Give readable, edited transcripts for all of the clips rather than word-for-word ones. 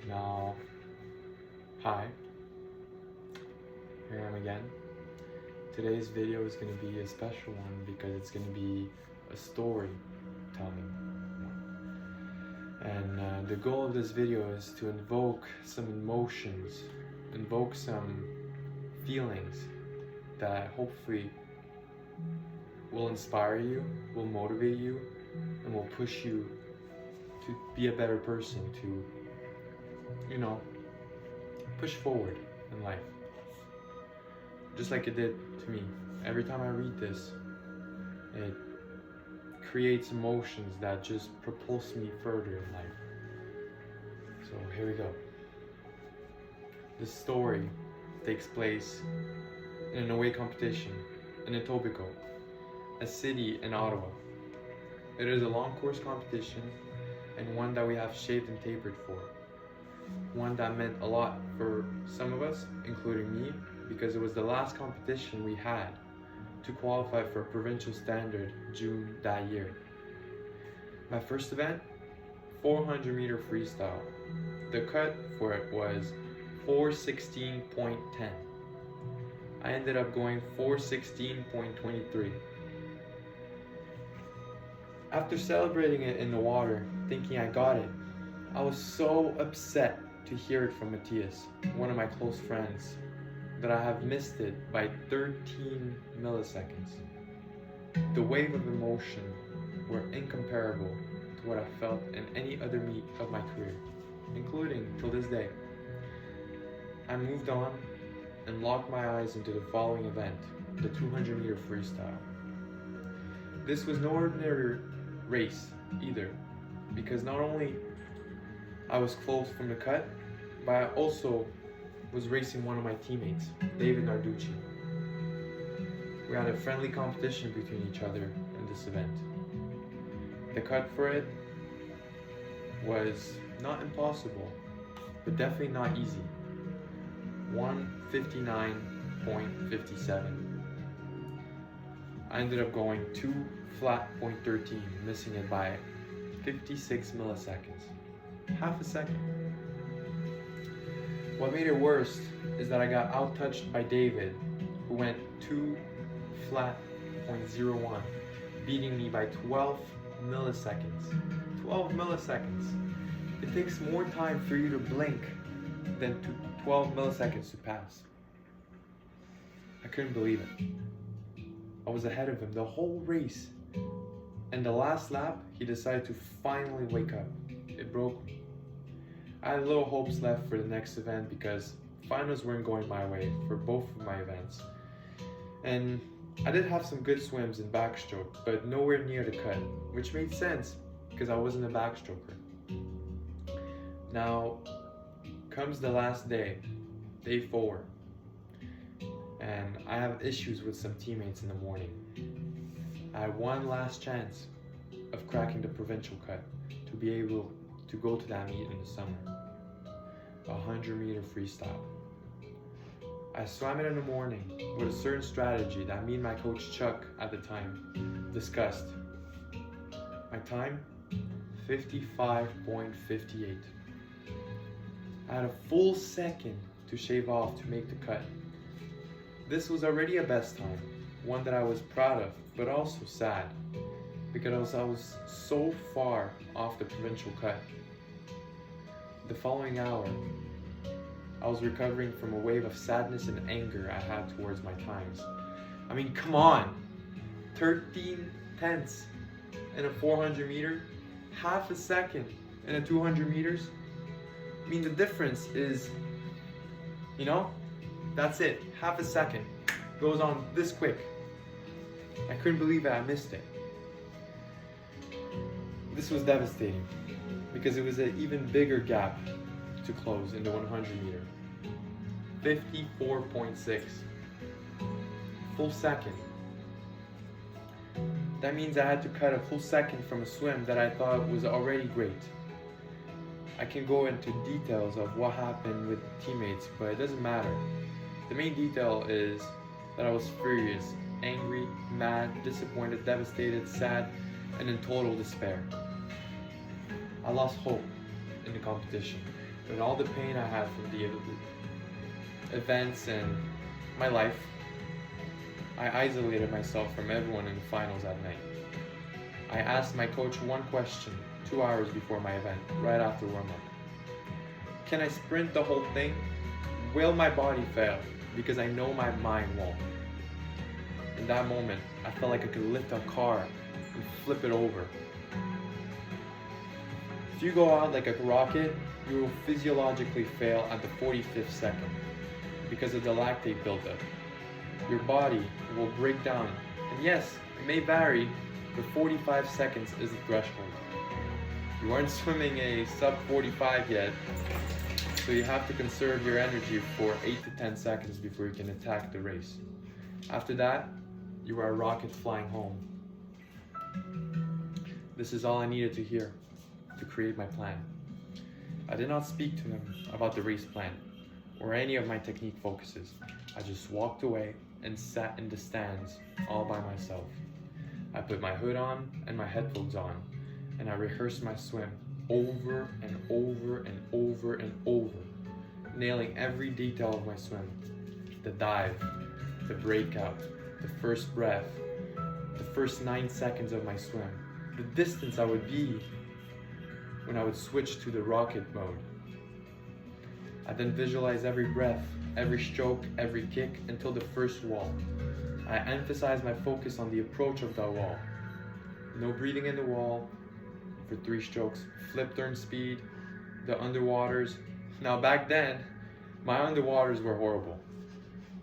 Now, hi, here I am again. Today's video is going to be a special one because it's going to be a story telling. And the goal of this video is to invoke some emotions, invoke some feelings that hopefully will inspire you, will motivate you, and will push you to be a better person, to, push forward in life. Just like it did to me. Every time I read this, it creates emotions that just propulse me further in life. So here we go. This story takes place in an away competition in Etobicoke, a city in Ottawa. It is a long course competition and one that we have shaved and tapered for. One that meant a lot for some of us, including me, because it was the last competition we had to qualify for a provincial standard June that year. My first event, 400 meter freestyle. The cut for it was 4:16.10. I ended up going 4:16.23. After celebrating it in the water, thinking I got it, I was so upset to hear it from Matthias, one of my close friends, that I have missed it by 13 milliseconds. The wave of emotion were incomparable to what I felt in any other meet of my career, including till this day. I moved on and locked my eyes into the following event, the 200 meter freestyle. This was no ordinary race either, because not only I was close from the cut, but I also was racing one of my teammates, David Narducci. We had a friendly competition between each other in this event. The cut for it was not impossible, but definitely not easy. 1:59.57. I ended up going 2 flat .13, missing it by 56 milliseconds. Half a second. What made it worse is that I got out-touched by David, who went 2 flat .01, beating me by 12 milliseconds. 12 milliseconds. It takes more time for you to blink than 12 milliseconds to pass. I couldn't believe it. I was ahead of him the whole race. And the last lap, he decided to finally wake up. It broke me. I had little hopes left for the next event because finals weren't going my way for both of my events. And I did have some good swims in backstroke, but nowhere near the cut, which made sense because I wasn't a backstroker. Now comes the last day, day 4. And I have issues with some teammates in the morning. I had one last chance of cracking the provincial cut to be able to go to that meet in the summer. 100 meter freestyle. I swam it in the morning with a certain strategy that me and my coach Chuck at the time discussed. My time, 55.58. I had a full second to shave off to make the cut. This was already a best time, one that I was proud of, but also sad, because I was so far off the provincial cut. The following hour, I was recovering from a wave of sadness and anger I had towards my times. I mean, come on! 13 tenths in a 400 meter, half a second in a 200 meters. I mean, the difference is, that's it, half a second. Goes on this quick. I couldn't believe that I missed it. This was devastating because it was an even bigger gap to close in the 100 meter. 54.6. Full second. That means I had to cut a full second from a swim that I thought was already great. I can go into details of what happened with teammates, but it doesn't matter. The main detail is that I was furious, angry, mad, disappointed, devastated, sad, and in total despair. I lost hope in the competition. and all the pain I had from the events and my life, I isolated myself from everyone in the finals that night. I asked my coach one question 2 hours before my event, right after warm-up. Can I sprint the whole thing? Will my body fail? Because I know my mind won't. In that moment, I felt like I could lift a car and flip it over. If you go out like a rocket, you will physiologically fail at the 45th second because of the lactate buildup. Your body will break down, and yes, it may vary, but 45 seconds is the threshold. You aren't swimming a sub 45 yet, so you have to conserve your energy for 8 to 10 seconds before you can attack the race. After that, you are a rocket flying home. This is all I needed to hear to create my plan. I did not speak to him about the race plan or any of my technique focuses. I just walked away and sat in the stands all by myself. I put my hood on and my headphones on, and I rehearsed my swim over and over and over and over, nailing every detail of my swim. The dive, the breakout, the first breath, the first 9 seconds of my swim, the distance I would be when I would switch to the rocket mode. I then visualized every breath, every stroke, every kick until the first wall. I emphasized my focus on the approach of that wall. No breathing in the wall for 3 strokes, flip turn speed, the underwaters. Now back then, my underwaters were horrible.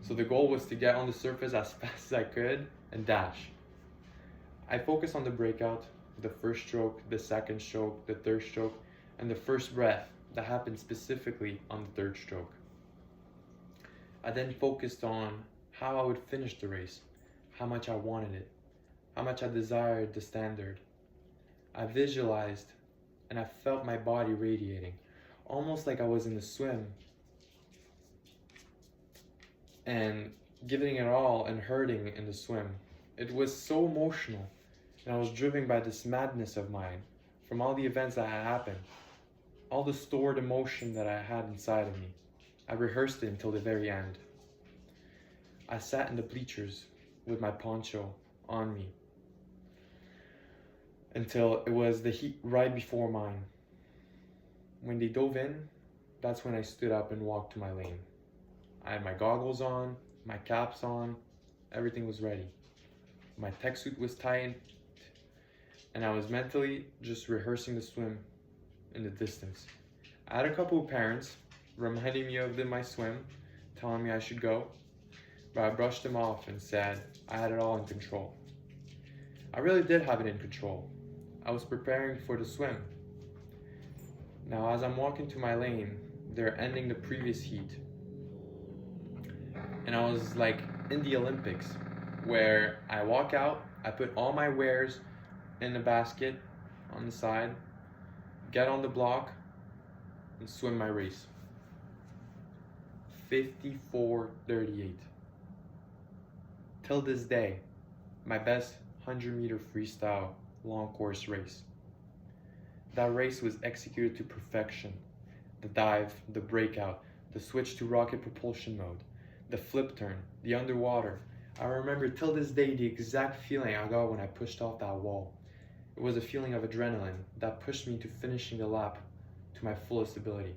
So the goal was to get on the surface as fast as I could and dash. I focused on the breakout, the first stroke, the second stroke, the third stroke, and the first breath that happened specifically on the third stroke. I then focused on how I would finish the race, how much I wanted it, how much I desired the standard. I visualized and I felt my body radiating, almost like I was in the swim and giving it all and hurting in the swim. It was so emotional, and I was driven by this madness of mine from all the events that had happened, all the stored emotion that I had inside of me. I rehearsed it until the very end. I sat in the bleachers with my poncho on me until it was the heat right before mine. When they dove in, that's when I stood up and walked to my lane. I had my goggles on, my caps on, everything was ready. My tech suit was tight, and I was mentally just rehearsing the swim in the distance. I had a couple of parents reminding me of my swim, telling me I should go, but I brushed them off and said I had it all in control. I really did have it in control. I was preparing for the swim. Now as I'm walking to my lane, they're ending the previous heat. And I was like in the Olympics, where I walk out, I put all my wares in the basket on the side, get on the block, and swim my race. 54:38. Till this day, my best 100-meter freestyle long course race. That race was executed to perfection. The dive, the breakout, the switch to rocket propulsion mode, the flip turn, the underwater. I remember till this day the exact feeling I got when I pushed off that wall. It was a feeling of adrenaline that pushed me to finishing the lap to my fullest ability.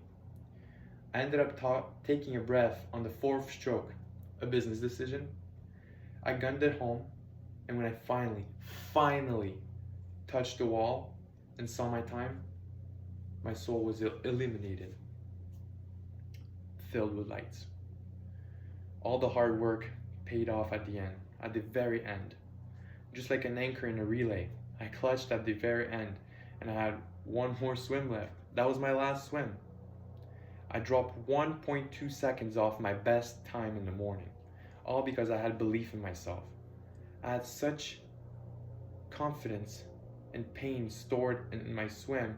I ended up taking a breath on the 4th stroke, a business decision. I gunned it home, and when I finally touched the wall and saw my time, my soul was illuminated, filled with lights. All the hard work paid off at the end, at the very end. Just like an anchor in a relay, I clutched at the very end, and I had one more swim left. That was my last swim. I dropped 1.2 seconds off my best time in the morning, all because I had belief in myself. I had such confidence and pain stored in my swim.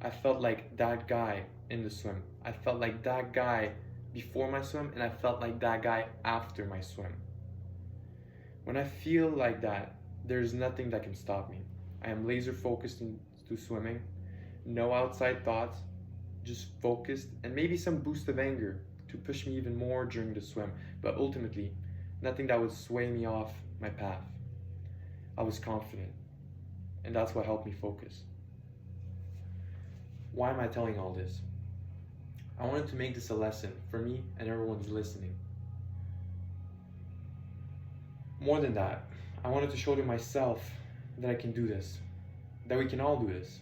I felt like that guy in the swim. I felt like that guy before my swim, and I felt like that guy after my swim. When I feel like that, there's nothing that can stop me. I am laser focused into swimming, no outside thoughts, just focused, and maybe some boost of anger to push me even more during the swim, but ultimately, nothing that would sway me off my path. I was confident, and that's what helped me focus. Why am I telling all this? I wanted to make this a lesson for me and everyone who's listening. More than that, I wanted to show to myself that I can do this, that we can all do this,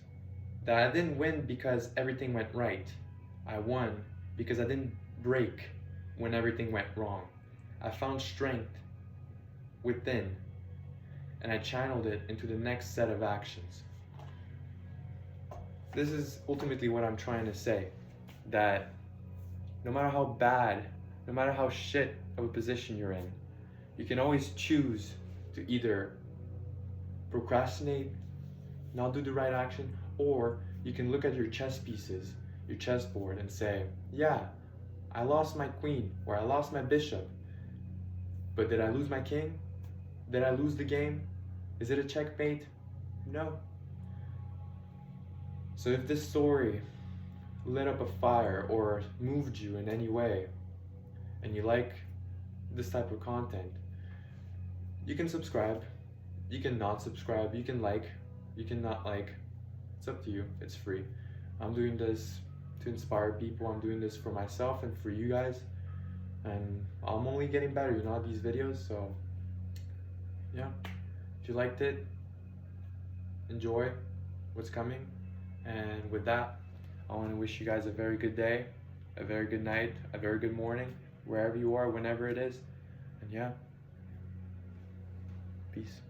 that I didn't win because everything went right. I won because I didn't break when everything went wrong. I found strength within, and I channeled it into the next set of actions. This is ultimately what I'm trying to say, that no matter how bad, no matter how shit of a position you're in, you can always choose to either procrastinate, not do the right action, or you can look at your chess pieces, your chessboard, and say, yeah, I lost my queen, or I lost my bishop, but did I lose my king? Did I lose the game? Is it a checkmate? No. So if this story lit up a fire or moved you in any way, and you like this type of content, you can subscribe, you can not subscribe, you can like, you can not like. It's up to you, it's free. I'm doing this to inspire people, I'm doing this for myself and for you guys, and I'm only getting better, at these videos. So yeah, if you liked it, enjoy what's coming. And with that, I want to wish you guys a very good day, a very good night, a very good morning, wherever you are, whenever it is. And yeah, peace.